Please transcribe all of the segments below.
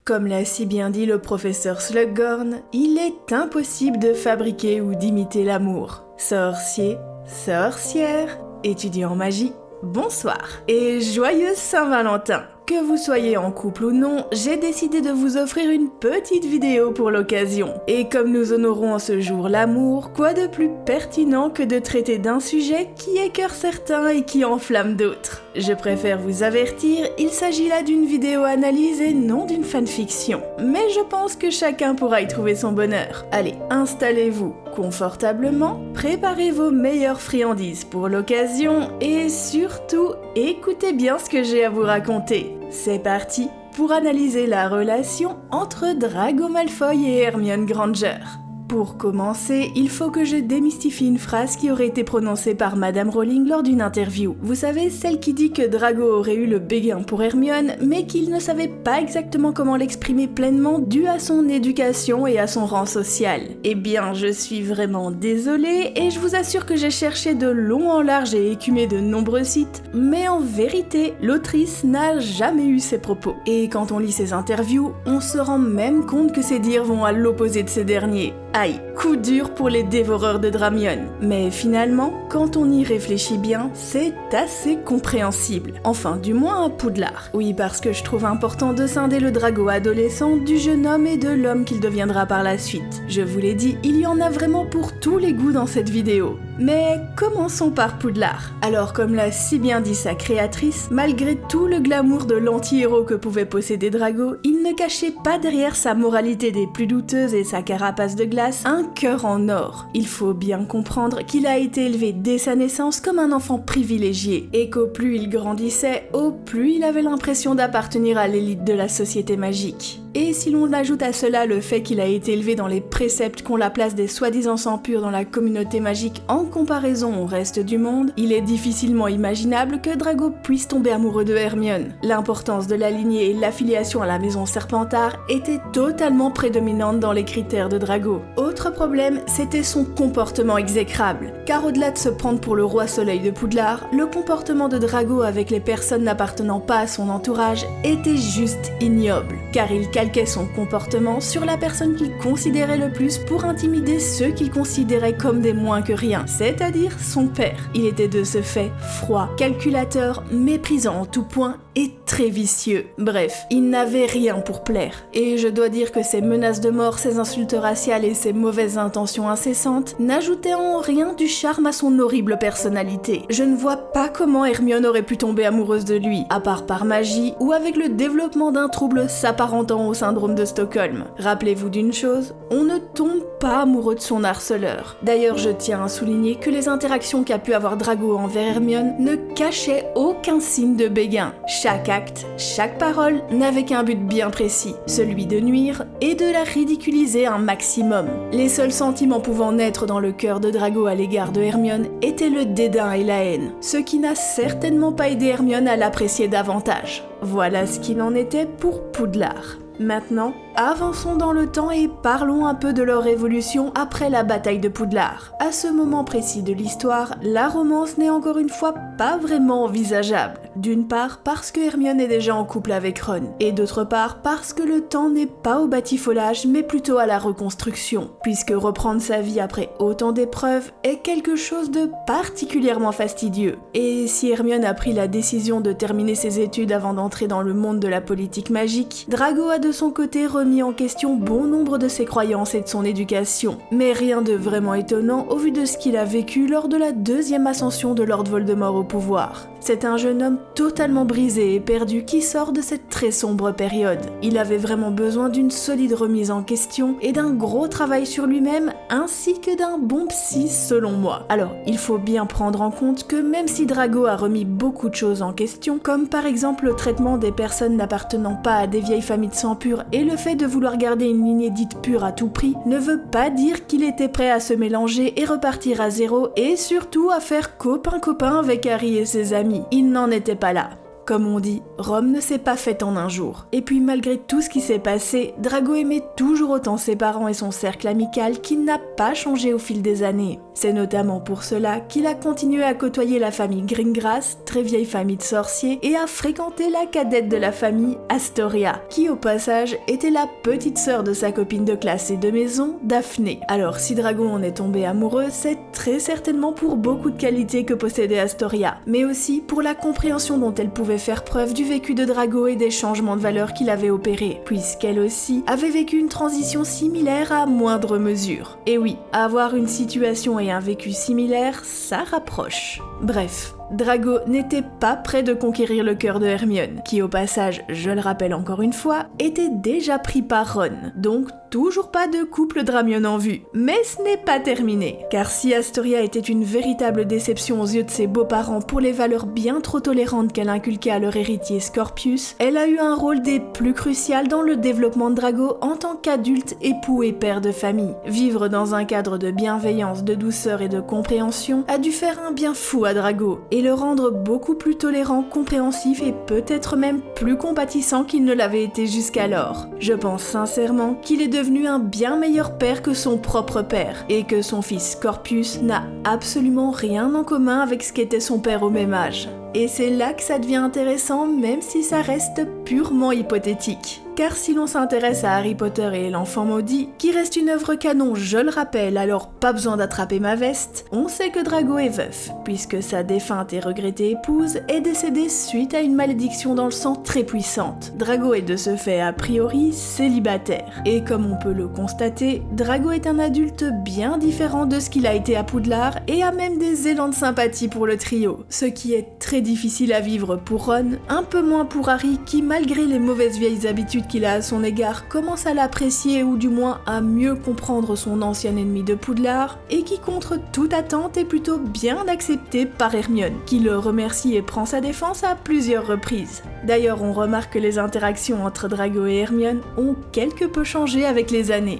Comme l'a si bien dit le professeur Slughorn, il est impossible de fabriquer ou d'imiter l'amour. Sorcier, sorcière, étudiant en magie, bonsoir et joyeuse Saint-Valentin. Que vous soyez en couple ou non, j'ai décidé de vous offrir une petite vidéo pour l'occasion. Et comme nous honorons en ce jour l'amour, quoi de plus pertinent que de traiter d'un sujet qui écœure certains et qui enflamme d'autres. Je préfère vous avertir, il s'agit là d'une vidéo analyse et non d'une fanfiction. Mais je pense que chacun pourra y trouver son bonheur. Allez, installez-vous confortablement, préparez vos meilleures friandises pour l'occasion et surtout, écoutez bien ce que j'ai à vous raconter. C'est parti pour analyser la relation entre Drago Malfoy et Hermione Granger. Pour commencer, il faut que je démystifie une phrase qui aurait été prononcée par Madame Rowling lors d'une interview. Vous savez, celle qui dit que Drago aurait eu le béguin pour Hermione, mais qu'il ne savait pas exactement comment l'exprimer pleinement dû à son éducation et à son rang social. Eh bien, je suis vraiment désolée et je vous assure que j'ai cherché de long en large et écumé de nombreux sites, mais en vérité, l'autrice n'a jamais eu ces propos. Et quand on lit ses interviews, on se rend même compte que ses dires vont à l'opposé de ces derniers. Aïe, coup dur pour les dévoreurs de Dramion. Mais finalement, quand on y réfléchit bien, c'est assez compréhensible. Enfin, du moins à Poudlard. Oui, parce que je trouve important de scinder le Drago adolescent du jeune homme et de l'homme qu'il deviendra par la suite. Je vous l'ai dit, il y en a vraiment pour tous les goûts dans cette vidéo. Mais commençons par Poudlard. Alors, comme l'a si bien dit sa créatrice, malgré tout le glamour de l'anti-héros que pouvait posséder Drago, il ne cachait pas derrière sa moralité des plus douteuses et sa carapace de glace un cœur en or. Il faut bien comprendre qu'il a été élevé dès sa naissance comme un enfant privilégié, et qu'au plus il grandissait, au plus il avait l'impression d'appartenir à l'élite de la société magique. Et si l'on ajoute à cela le fait qu'il a été élevé dans les préceptes qu'ont la place des soi-disant sangs purs dans la communauté magique en comparaison au reste du monde, il est difficilement imaginable que Drago puisse tomber amoureux de Hermione. L'importance de la lignée et l'affiliation à la maison Serpentard étaient totalement prédominantes dans les critères de Drago. Autre problème, c'était son comportement exécrable. Car au-delà de se prendre pour le roi soleil de Poudlard, le comportement de Drago avec les personnes n'appartenant pas à son entourage était juste ignoble. Car il calquait son comportement sur la personne qu'il considérait le plus pour intimider ceux qu'il considérait comme des moins que rien, c'est-à-dire son père. Il était de ce fait froid, calculateur, méprisant en tout point et très vicieux. Bref, il n'avait rien pour plaire. Et je dois dire que ses menaces de mort, ses insultes raciales et ses mauvaises intentions incessantes n'ajoutaient en rien du charme à son horrible personnalité. Je ne vois pas comment Hermione aurait pu tomber amoureuse de lui, à part par magie ou avec le développement d'un trouble s'apparentant au syndrome de Stockholm. Rappelez-vous d'une chose, on ne tombe pas amoureux de son harceleur. D'ailleurs, je tiens à souligner que les interactions qu'a pu avoir Drago envers Hermione ne cachaient aucun signe de béguin. Chaque acte, chaque parole n'avait qu'un but bien précis, celui de nuire et de la ridiculiser un maximum. Les seuls sentiments pouvant naître dans le cœur de Drago à l'égard de Hermione étaient le dédain et la haine, ce qui n'a certainement pas aidé Hermione à l'apprécier davantage. Voilà ce qu'il en était pour Poudlard. Maintenant, avançons dans le temps et parlons un peu de leur évolution après la bataille de Poudlard. À ce moment précis de l'histoire, la romance n'est encore une fois pas vraiment envisageable. D'une part parce que Hermione est déjà en couple avec Ron, et d'autre part parce que le temps n'est pas au batifolage mais plutôt à la reconstruction, puisque reprendre sa vie après autant d'épreuves est quelque chose de particulièrement fastidieux. Et si Hermione a pris la décision de terminer ses études avant d'entrer dans le monde de la politique magique, Drago a de son côté remis en question bon nombre de ses croyances et de son éducation. Mais rien de vraiment étonnant au vu de ce qu'il a vécu lors de la deuxième ascension de Lord Voldemort au pouvoir. C'est un jeune homme totalement brisé et perdu qui sort de cette très sombre période. Il avait vraiment besoin d'une solide remise en question et d'un gros travail sur lui-même ainsi que d'un bon psy selon moi. Alors, il faut bien prendre en compte que même si Drago a remis beaucoup de choses en question, comme par exemple le traitement des personnes n'appartenant pas à des vieilles familles de sang pur et le fait de vouloir garder une lignée dite pure à tout prix, ne veut pas dire qu'il était prêt à se mélanger et repartir à zéro et surtout à faire copain-copain avec Harry et ses amis. Il n'en était pas là. Comme on dit, Rome ne s'est pas faite en un jour. Et puis malgré tout ce qui s'est passé, Drago aimait toujours autant ses parents et son cercle amical qui n'a pas changé au fil des années. C'est notamment pour cela qu'il a continué à côtoyer la famille Greengrass, très vieille famille de sorciers, et à fréquenter la cadette de la famille, Astoria, qui au passage était la petite sœur de sa copine de classe et de maison, Daphné. Alors si Drago en est tombé amoureux, c'est très certainement pour beaucoup de qualités que possédait Astoria, mais aussi pour la compréhension dont elle pouvait faire preuve du vécu de Drago et des changements de valeur qu'il avait opérés, puisqu'elle aussi avait vécu une transition similaire à moindre mesure. Et oui, avoir une situation et un vécu similaire, ça rapproche. Bref, Drago n'était pas prêt de conquérir le cœur de Hermione, qui au passage, je le rappelle encore une fois, était déjà pris par Ron, donc toujours pas de couple Dramion en vue. Mais ce n'est pas terminé, car si Astoria était une véritable déception aux yeux de ses beaux-parents pour les valeurs bien trop tolérantes qu'elle inculquait à leur héritier Scorpius, elle a eu un rôle des plus crucial dans le développement de Drago en tant qu'adulte, époux et père de famille. Vivre dans un cadre de bienveillance, de douceur et de compréhension a dû faire un bien fou à Drago, et le rendre beaucoup plus tolérant, compréhensif et peut-être même plus compatissant qu'il ne l'avait été jusqu'alors. Je pense sincèrement qu'il est devenu un bien meilleur père que son propre père, et que son fils Scorpius n'a absolument rien en commun avec ce qu'était son père au même âge. Et c'est là que ça devient intéressant, même si ça reste purement hypothétique. Car si l'on s'intéresse à Harry Potter et l'Enfant Maudit, qui reste une œuvre canon, je le rappelle, alors pas besoin d'attraper ma veste, on sait que Drago est veuf, puisque sa défunte et regrettée épouse est décédée suite à une malédiction dans le sang très puissante. Drago est de ce fait a priori célibataire. Et comme on peut le constater, Drago est un adulte bien différent de ce qu'il a été à Poudlard et a même des élans de sympathie pour le trio, ce qui est très difficile à vivre pour Ron, un peu moins pour Harry qui, malgré les mauvaises vieilles habitudes qu'il a à son égard, commence à l'apprécier ou du moins à mieux comprendre son ancien ennemi de Poudlard, et qui contre toute attente est plutôt bien accepté par Hermione, qui le remercie et prend sa défense à plusieurs reprises. D'ailleurs, on remarque que les interactions entre Drago et Hermione ont quelque peu changé avec les années.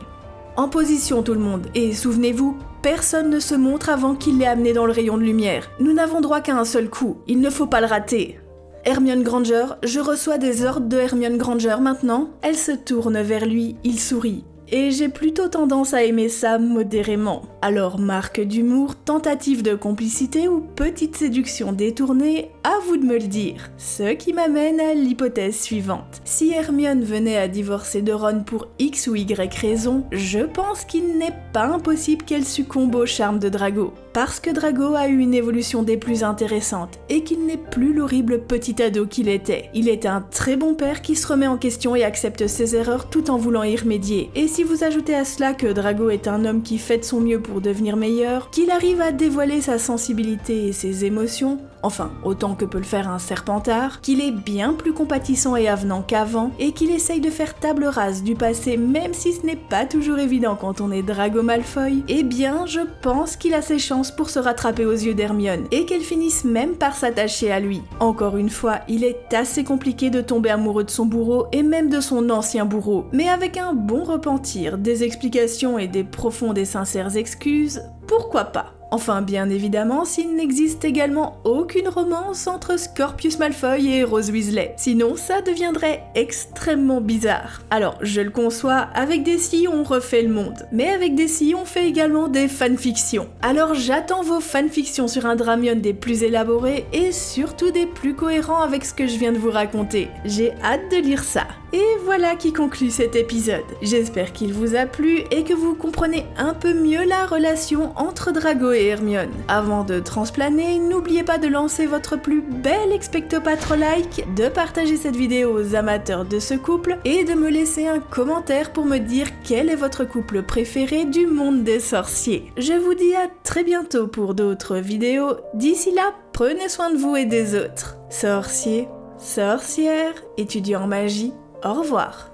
En position tout le monde, et souvenez-vous, personne ne se montre avant qu'il l'ait amené dans le rayon de lumière. Nous n'avons droit qu'à un seul coup, il ne faut pas le rater. Hermione Granger, je reçois des ordres de Hermione Granger maintenant. Elle se tourne vers lui, il sourit. Et j'ai plutôt tendance à aimer ça modérément. Alors marque d'humour, tentative de complicité ou petite séduction détournée, à vous de me le dire. Ce qui m'amène à l'hypothèse suivante. Si Hermione venait à divorcer de Ron pour X ou Y raison, je pense qu'il n'est pas impossible qu'elle succombe au charme de Drago. Parce que Drago a eu une évolution des plus intéressantes et qu'il n'est plus l'horrible petit ado qu'il était. Il est un très bon père qui se remet en question et accepte ses erreurs tout en voulant y remédier. Et si vous ajoutez à cela que Drago est un homme qui fait de son mieux pour devenir meilleur, qu'il arrive à dévoiler sa sensibilité et ses émotions, enfin autant que peut le faire un Serpentard, qu'il est bien plus compatissant et avenant qu'avant, et qu'il essaye de faire table rase du passé même si ce n'est pas toujours évident quand on est Drago Malfoy, eh bien je pense qu'il a ses chances pour se rattraper aux yeux d'Hermione, et qu'elle finisse même par s'attacher à lui. Encore une fois, il est assez compliqué de tomber amoureux de son bourreau et même de son ancien bourreau, mais avec un bon repentir, des explications et des profondes et sincères excuses, pourquoi pas ? Enfin, bien évidemment, s'il n'existe également aucune romance entre Scorpius Malfoy et Rose Weasley. Sinon, ça deviendrait extrêmement bizarre. Alors, je le conçois, avec des si, on refait le monde. Mais avec des si, on fait également des fanfictions. Alors, j'attends vos fanfictions sur un Dramion des plus élaborés et surtout des plus cohérents avec ce que je viens de vous raconter. J'ai hâte de lire ça. Et voilà qui conclut cet épisode. J'espère qu'il vous a plu et que vous comprenez un peu mieux la relation entre Drago et Hermione. Avant de transplaner, n'oubliez pas de lancer votre plus bel Expecto Patro-like, de partager cette vidéo aux amateurs de ce couple et de me laisser un commentaire pour me dire quel est votre couple préféré du monde des sorciers. Je vous dis à très bientôt pour d'autres vidéos. D'ici là, prenez soin de vous et des autres. Sorciers, sorcières, étudiants en magie, au revoir.